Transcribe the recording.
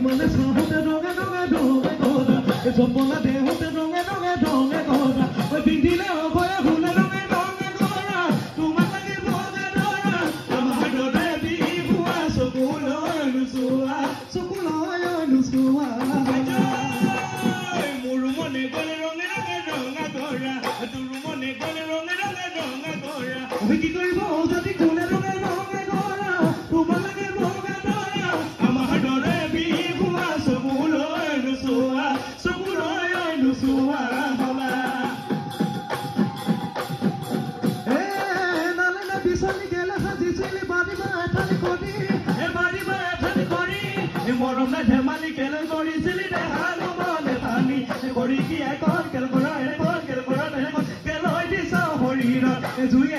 মানে চাহতে ৰঙে ৰঙে ৰঙে কৰা জপনা দেহতে ৰঙে ৰঙে ৰঙে কৰা পিন্ধিলে অভয়ে ফুলে ৰঙে ৰঙে কৰা তোমাক লাগে বগে ধৰা আমাৰ দৰে বিহুৱা চকুলৈ নুচুৱা মোৰ মনে গলে ৰঙে ৰঙে ৰঙা কৰা তোৰ মনে গলে ৰঙে ৰঙে ৰঙা কৰা কি কৰিব যদি কোনে ৰঙে ৰঙে কৰা তোমাক লাগে বগে ধৰা আমাৰ দৰে মৰম না ধেমালি কেলে কৰিছিলি দেহানো মনে পানী কৰি কি এখন কেল কৰা কেল হৈ দিছ শৰীৰত জুই